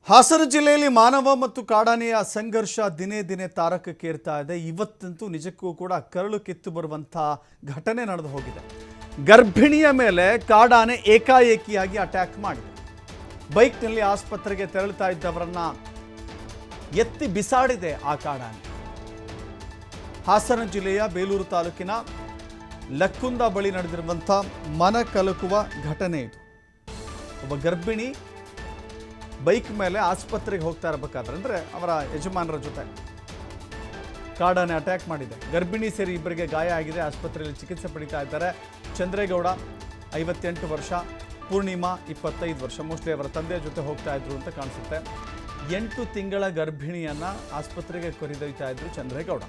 ಹಾಸನ ಜಿಲ್ಲೆಯಲ್ಲಿ ಮಾನವ ಮತ್ತು ಕಾಡಾನೆಯ ಸಂಘರ್ಷ ದಿನೇ ದಿನೇ ತಾರಕಕ್ಕೇರ್ತಾ ಇದೆ. ಇವತ್ತಂತೂ ನಿಜಕ್ಕೂ ಕೂಡ ಕರಳು ಕಿತ್ತು ಬರುವಂಥ ಘಟನೆ ನಡೆದು ಹೋಗಿದೆ. ಗರ್ಭಿಣಿಯ ಮೇಲೆ ಕಾಡಾನೆ ಏಕಾಏಕಿಯಾಗಿ ಅಟ್ಯಾಕ್ ಮಾಡಿದೆ. ಬೈಕ್ನಲ್ಲಿ ಆಸ್ಪತ್ರೆಗೆ ತೆರಳುತ್ತಾ ಇದ್ದವರನ್ನ ಎತ್ತಿ ಬಿಸಾಡಿದೆ ಆ ಕಾಡಾನೆ. ಹಾಸನ ಜಿಲ್ಲೆಯ ಬೇಲೂರು ತಾಲೂಕಿನ ಲಕ್ಕುಂದ ಬಳಿ ನಡೆದಿರುವಂಥ ಮನ ಕಲಕುವ ಘಟನೆ ಇದು. ಒಬ್ಬ ಗರ್ಭಿಣಿ ಬೈಕ್ ಮೇಲೆ ಆಸ್ಪತ್ರೆಗೆ ಹೋಗ್ತಾ ಇರಬೇಕಾದ್ರೆ ಅಂದರೆ ಅವರ ಯಜಮಾನರ ಜೊತೆ ಕಾಡಾನೆ ಅಟ್ಯಾಕ್ ಮಾಡಿದೆ. ಗರ್ಭಿಣಿ ಸೇರಿ ಇಬ್ಬರಿಗೆ ಗಾಯ ಆಗಿದೆ. ಆಸ್ಪತ್ರೆಯಲ್ಲಿ ಚಿಕಿತ್ಸೆ ಪಡಿತಾ ಇದ್ದಾರೆ. ಚಂದ್ರೇಗೌಡ 58 ವರ್ಷ, ಪೂರ್ಣಿಮಾ 25 ವರ್ಷ. ಮೋಸ್ಟ್ಲಿ ಅವರ ತಂದೆಯ ಜೊತೆ ಹೋಗ್ತಾ ಇದ್ರು ಅಂತ ಕಾಣಿಸುತ್ತೆ. 8 ತಿಂಗಳ ಗರ್ಭಿಣಿಯನ್ನ ಆಸ್ಪತ್ರೆಗೆ ಕರೆದೊಯ್ತಾ ಇದ್ರು ಚಂದ್ರೇಗೌಡ.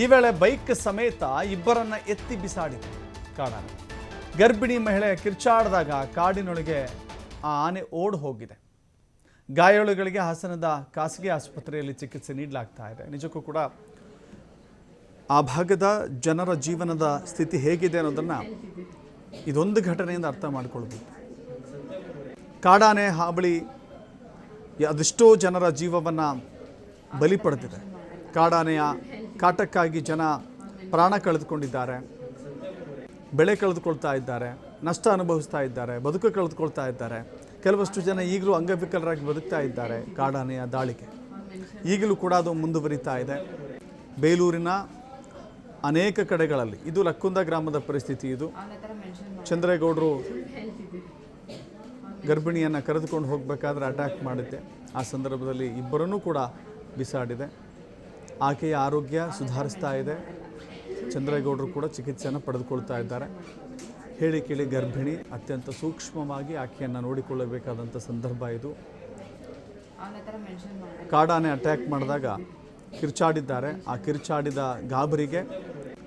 ಈ ವೇಳೆ ಬೈಕ್ ಸಮೇತ ಇಬ್ಬರನ್ನ ಎತ್ತಿ ಬಿಸಾಡಿದೆ ಕಾಡಾನೆ. ಗರ್ಭಿಣಿ ಮಹಿಳೆ ಕಿರ್ಚಾಡಿದಾಗ ಕಾಡಿನೊಳಗೆ ಆ ಆನೆ ಓಡ್ ಹೋಗಿದೆ. ಗಾಯಾಳುಗಳಿಗೆ ಹಾಸನದ ಖಾಸಗಿ ಆಸ್ಪತ್ರೆಯಲ್ಲಿ ಚಿಕಿತ್ಸೆ ನೀಡಲಾಗ್ತಾ ಇದೆ. ನಿಜಕ್ಕೂ ಕೂಡ ಆ ಭಾಗದ ಜನರ ಜೀವನದ ಸ್ಥಿತಿ ಹೇಗಿದೆ ಅನ್ನೋದನ್ನು ಇದೊಂದು ಘಟನೆಯಿಂದ ಅರ್ಥ ಮಾಡಿಕೊಳ್ಬೇಕು. ಕಾಡಾನೆ ಹಾವಳಿ ಅದೆಷ್ಟೋ ಜನರ ಜೀವವನ್ನು ಬಲಿ ಪಡೆದಿದೆ. ಕಾಡಾನೆಯ ಕಾಟಕ್ಕಾಗಿ ಜನ ಪ್ರಾಣ ಕಳೆದುಕೊಂಡಿದ್ದಾರೆ, ಬೆಳೆ ಕಳೆದುಕೊಳ್ತಾ ಇದ್ದಾರೆ, ನಷ್ಟ ಅನುಭವಿಸ್ತಾ ಇದ್ದಾರೆ, ಬದುಕು ಕಳೆದುಕೊಳ್ತಾ ಇದ್ದಾರೆ. ಕೆಲವಷ್ಟು ಜನ ಈಗಲೂ ಅಂಗವಿಕಲರಾಗಿ ಬದುಕ್ತಾ ಇದ್ದಾರೆ. ಕಾಡಾನೆಯ ದಾಳಿಗೆ ಈಗಲೂ ಕೂಡ ಅದು ಮುಂದುವರಿತಾ ಇದೆ. ಬೇಲೂರಿನ ಅನೇಕ ಕಡೆಗಳಲ್ಲಿ ಇದು ಲಕ್ಕುಂದ ಗ್ರಾಮದ ಪರಿಸ್ಥಿತಿ. ಇದು ಚಂದ್ರೇಗೌಡರು ಗರ್ಭಿಣಿಯನ್ನು ಕರೆದುಕೊಂಡು ಹೋಗಬೇಕಾದ್ರೆ ಅಟ್ಯಾಕ್ ಮಾಡಿದ್ದೆ. ಆ ಸಂದರ್ಭದಲ್ಲಿ ಇಬ್ಬರನ್ನೂ ಕೂಡ ಬಿಸಾಡಿದೆ. ಆಕೆಯ ಆರೋಗ್ಯ ಸುಧಾರಿಸ್ತಾ ಇದೆ. ಚಂದ್ರೇಗೌಡರು ಕೂಡ ಚಿಕಿತ್ಸೆಯನ್ನು ಪಡೆದುಕೊಳ್ತಾ ಇದ್ದಾರೆ. ಹೇಳಿ ಕೇಳಿ ಗರ್ಭಿಣಿ ಅತ್ಯಂತ ಸೂಕ್ಷ್ಮವಾಗಿ ಆಕೆಯನ್ನು ನೋಡಿಕೊಳ್ಳಬೇಕಾದಂಥ ಸಂದರ್ಭ ಇದು. ಕಾಡಾನೆ ಅಟ್ಯಾಕ್ ಮಾಡಿದಾಗ ಕಿರ್ಚಾಡಿದ್ದಾರೆ. ಆ ಕಿರ್ಚಾಡಿದ ಗಾಬರಿಗೆ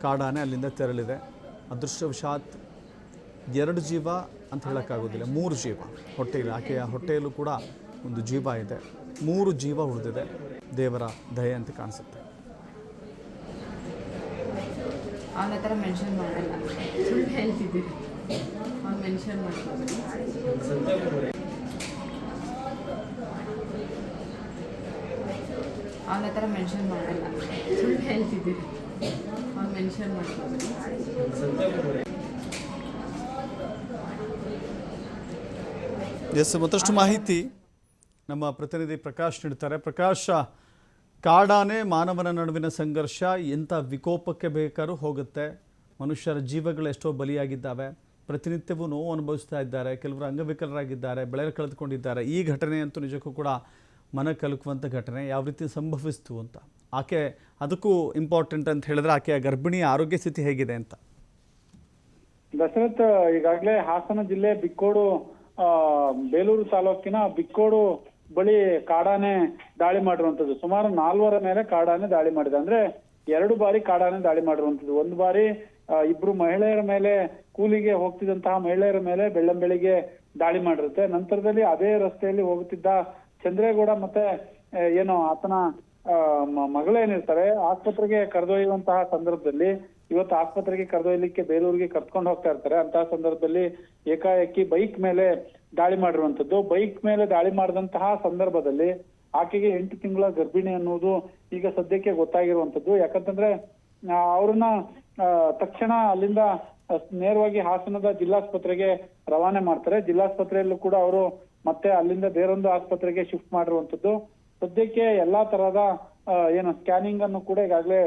ಕಾಡಾನೆ ಅಲ್ಲಿಂದ ತೆರಳಿದೆ. ಅದೃಷ್ಟವಶಾತ್ 2 ಜೀವ ಅಂತ ಹೇಳೋಕ್ಕಾಗೋದಿಲ್ಲ, 3 ಜೀವ ಹೊಟ್ಟೆಯಲ್ಲಿ, ಆಕೆಯ ಹೊಟ್ಟೆಯಲ್ಲೂ ಕೂಡ ಒಂದು ಜೀವ ಇದೆ. 3 ಜೀವ ಉಳಿದಿದೆ. ದೇವರ ದಯೆ ಅಂತ ಕಾಣಿಸುತ್ತೆ. ಅವನ ಹತ್ರ ಮೆನ್ಷನ್ ಮಾಡಲ್ಲ, ಸುಳ್ಳು ಹೇಳ್ತಿದ್ದೀರಿ. ಅವ್ನು ಮೆನ್ಷನ್ ಮಾಡ್ತಾರೆ. ಅವನ ಹತ್ರ ಮೆನ್ಷನ್ ಮಾಡಲ್ಲ, ಸುಳ್ಳು ಹೇಳ್ತಿದ್ದೀರಿ. ಅವ್ನು ಮೆನ್ಷನ್ ಮಾಡ್ತಾರೆ. ಎಸ್, ಮತ್ತಷ್ಟು ಮಾಹಿತಿ ನಮ್ಮ ಪ್ರತಿನಿಧಿ ಪ್ರಕಾಶ್ ನೀಡ್ತಾರೆ. ಪ್ರಕಾಶ್, ಕಾಡಾನೆ ಮಾನವನ ನಡುವಿನ ಸಂಘರ್ಷ ಎಂಥ ವಿಕೋಪಕ್ಕೆ ಬೇಕಾದ್ರೂ ಹೋಗುತ್ತೆ. ಮನುಷ್ಯರ ಜೀವಗಳು ಎಷ್ಟೋ ಬಲಿಯಾಗಿದ್ದಾವೆ. ಪ್ರತಿನಿತ್ಯವೂ ನೋವು ಅನುಭವಿಸ್ತಾ ಇದ್ದಾರೆ. ಕೆಲವರು ಅಂಗವಿಕಲರಾಗಿದ್ದಾರೆ, ಬೆಳೆ ಕಳೆದುಕೊಂಡಿದ್ದಾರೆ. ಈ ಘಟನೆ ಅಂತೂ ನಿಜಕ್ಕೂ ಕೂಡ ಮನ ಕಲಕುವಂಥ ಘಟನೆ. ಯಾವ ರೀತಿ ಸಂಭವಿಸ್ತು ಅಂತ, ಆಕೆ ಅದಕ್ಕೂ ಇಂಪಾರ್ಟೆಂಟ್ ಅಂತ ಹೇಳಿದ್ರೆ ಆಕೆಯ ಗರ್ಭಿಣಿಯ ಆರೋಗ್ಯ ಸ್ಥಿತಿ ಹೇಗಿದೆ ಅಂತ. ದಶರಥ್, ಈಗಾಗಲೇ ಹಾಸನ ಜಿಲ್ಲೆ ಬಿಕ್ಕೋಡು ಬೇಲೂರು ತಾಲೂಕಿನ ಬಿಕ್ಕೋಡು ಬಳಿ ಕಾಡಾನೆ ದಾಳಿ ಮಾಡಿರುವಂತದ್ದು. ಸುಮಾರು 4 ಮೇಲೆ ಕಾಡಾನೆ ದಾಳಿ ಮಾಡಿದೆ. ಅಂದ್ರೆ 2 ಬಾರಿ ಕಾಡಾನೆ ದಾಳಿ ಮಾಡಿರುವಂತದ್ದು. ಒಂದು ಬಾರಿ ಇಬ್ರು ಮಹಿಳೆಯರ ಮೇಲೆ, ಕೂಲಿಗೆ ಹೋಗ್ತಿದ್ದಂತಹ ಮಹಿಳೆಯರ ಮೇಲೆ ಬೆಳ್ಳಂಬೆಳಿಗ್ಗೆ ದಾಳಿ ಮಾಡಿರುತ್ತೆ. ನಂತರದಲ್ಲಿ ಅದೇ ರಸ್ತೆಯಲ್ಲಿ ಹೋಗುತ್ತಿದ್ದ ಚಂದ್ರೇಗೌಡ ಮತ್ತೆ ಏನು ಆತನ ಮಗಳೇನಿರ್ತಾರೆ ಆಸ್ಪತ್ರೆಗೆ ಕರೆದೊಯ್ಯುವಂತಹ ಸಂದರ್ಭದಲ್ಲಿ, ಇವತ್ತು ಆಸ್ಪತ್ರೆಗೆ ಕರೆದೊಯ್ಯಲಿಕ್ಕೆ ಬೇಲೂರಿಗೆ ಕರ್ಕೊಂಡು ಹೋಗ್ತಾ ಇರ್ತಾರೆ. ಅಂತಹ ಸಂದರ್ಭದಲ್ಲಿ ಏಕಾಏಕಿ ಬೈಕ್ ಮೇಲೆ ದಾಳಿ ಮಾಡಿರುವಂತದ್ದು. ಬೈಕ್ ಮೇಲೆ ದಾಳಿ ಮಾಡಿದಂತಹ ಸಂದರ್ಭದಲ್ಲಿ ಆಕೆಗೆ 8 ತಿಂಗಳ ಗರ್ಭಿಣಿ ಅನ್ನುವುದು ಈಗ ಸದ್ಯಕ್ಕೆ ಗೊತ್ತಾಗಿರುವಂತದ್ದು. ಯಾಕಂತಂದ್ರೆ ಅವ್ರನ್ನ ತಕ್ಷಣ ಅಲ್ಲಿಂದ ನೇರವಾಗಿ ಹಾಸನದ ಜಿಲ್ಲಾಸ್ಪತ್ರೆಗೆ ರವಾನೆ ಮಾಡ್ತಾರೆ. ಜಿಲ್ಲಾಸ್ಪತ್ರೆಯಲ್ಲೂ ಕೂಡ ಅವರು ಮತ್ತೆ ಅಲ್ಲಿಂದ ಬೇರೊಂದು ಆಸ್ಪತ್ರೆಗೆ ಶಿಫ್ಟ್ ಮಾಡಿರುವಂತದ್ದು. ಸದ್ಯಕ್ಕೆ ಎಲ್ಲಾ ತರಹದ ಏನು ಸ್ಕ್ಯಾನಿಂಗ್ ಅನ್ನು ಕೂಡ ಈಗಾಗಲೇ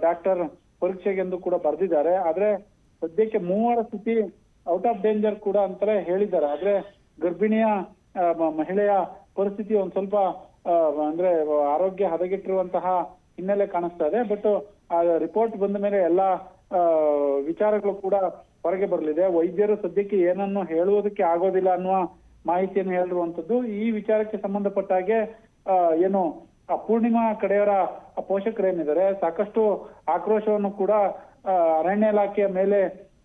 ಡಾಕ್ಟರ್ ಪರೀಕ್ಷೆಗೆಂದು ಕೂಡ ಬರೆದಿದ್ದಾರೆ. ಆದ್ರೆ ಸದ್ಯಕ್ಕೆ 3 ಸ್ಥಿತಿ ಔಟ್ ಆಫ್ ಡೇಂಜರ್ ಕೂಡ ಅಂತಲೇ ಹೇಳಿದ್ದಾರೆ. ಆದ್ರೆ ಗರ್ಭಿಣಿಯ ಮಹಿಳೆಯ ಪರಿಸ್ಥಿತಿ ಒಂದ್ ಸ್ವಲ್ಪ ಅಂದ್ರೆ ಆರೋಗ್ಯ ಹದಗೆಟ್ಟಿರುವಂತಹ ಹಿನ್ನೆಲೆ ಕಾಣಿಸ್ತಾ ಇದೆ. ಬಟ್ ಆ ರಿಪೋರ್ಟ್ ಬಂದ ಮೇಲೆ ಎಲ್ಲಾ ವಿಚಾರಗಳು ಕೂಡ ಹೊರಗೆ ಬರಲಿದೆ. ವೈದ್ಯರು ಸದ್ಯಕ್ಕೆ ಏನನ್ನು ಹೇಳುವುದಕ್ಕೆ ಆಗೋದಿಲ್ಲ ಅನ್ನುವ ಮಾಹಿತಿಯನ್ನು ಹೇಳಿರುವಂತದ್ದು. ಈ ವಿಚಾರಕ್ಕೆ ಸಂಬಂಧಪಟ್ಟ ಹಾಗೆ ಏನು ಪೂರ್ಣಿಮಾ ಕಡೆಯವರ ಪೋಷಕರೇನಿದ್ದಾರೆ ಸಾಕಷ್ಟು ಆಕ್ರೋಶವನ್ನು ಕೂಡ ಅರಣ್ಯ ಇಲಾಖೆಯ ಮೇಲೆ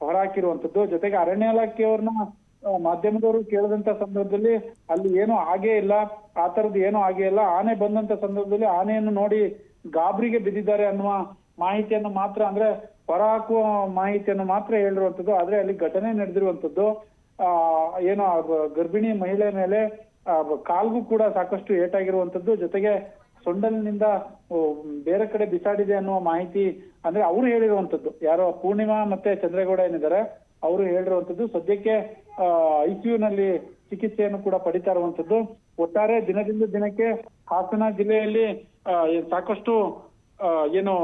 ಹೊರಹಾಕಿರುವಂತದ್ದು. ಜೊತೆಗೆ ಅರಣ್ಯ ಇಲಾಖೆಯವ್ರನ್ನ ಮಾಧ್ಯಮದವರು ಕೇಳಿದಂತ ಸಂದರ್ಭದಲ್ಲಿ ಅಲ್ಲಿ ಏನೂ ಆಗೇ ಇಲ್ಲ, ಆ ತರದ್ದು ಏನೂ ಆಗೇ ಇಲ್ಲ. ಆನೆ ಬಂದಂತ ಸಂದರ್ಭದಲ್ಲಿ ಆನೆಯನ್ನು ನೋಡಿ ಗಾಬರಿಗೆ ಬಿದ್ದಿದ್ದಾರೆ ಅನ್ನುವ ಮಾಹಿತಿಯನ್ನು ಮಾತ್ರ, ಅಂದ್ರೆ ಹೊರಹಾಕುವ ಮಾಹಿತಿಯನ್ನು ಮಾತ್ರ ಹೇಳಿರುವಂತದ್ದು. ಆದ್ರೆ ಅಲ್ಲಿ ಘಟನೆ ನಡೆದಿರುವಂತದ್ದು ಏನು ಗರ್ಭಿಣಿ ಮಹಿಳೆ ಮೇಲೆ ಕಾಲ್ಗೂ ಕೂಡ ಸಾಕಷ್ಟು ಏಟಾಗಿರುವಂತದ್ದು, ಜೊತೆಗೆ ಸೊಂಡಲಿನಿಂದ ಬೇರೆ ಕಡೆ ಬಿಸಾಡಿದೆ ಅನ್ನುವ ಮಾಹಿತಿ ಅಂದ್ರೆ ಅವರು ಹೇಳಿರುವಂತದ್ದು. ಯಾರೋ ಪೂರ್ಣಿಮಾ ಮತ್ತೆ ಚಂದ್ರೇಗೌಡ ಏನಿದ್ದಾರೆ ಅವರು ಹೇಳಿರುವಂತದ್ದು. ಸದ್ಯಕ್ಕೆ ICU ನಲ್ಲಿ ಚಿಕಿತ್ಸೆಯನ್ನು ಕೂಡ ಪಡಿತಾ ಇರುವಂತದ್ದು. ಒಟ್ಟಾರೆ ದಿನದಿಂದ ದಿನಕ್ಕೆ ಹಾಸನ ಜಿಲ್ಲೆಯಲ್ಲಿ ಸಾಕಷ್ಟು ಏನು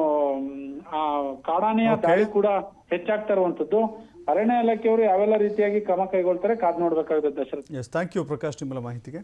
ಕಾಡಾನೆಯ ದಾಳಿ ಕೂಡ ಹೆಚ್ಚಾಗ್ತಾ ಇರುವಂತದ್ದು. ಅರಣ್ಯ ಇಲಾಖೆಯವರು ಯಾವೆಲ್ಲ ರೀತಿಯಾಗಿ ಕ್ರಮ ಕೈಗೊಳ್ತಾರೆ ಕಾದ್ ನೋಡ್ಬೇಕಾಗುತ್ತೆ Dasharath. Yes, thank you Prakash ನಿಮ್ಮಲ್ಲ ಮಾಹಿತಿಗೆ.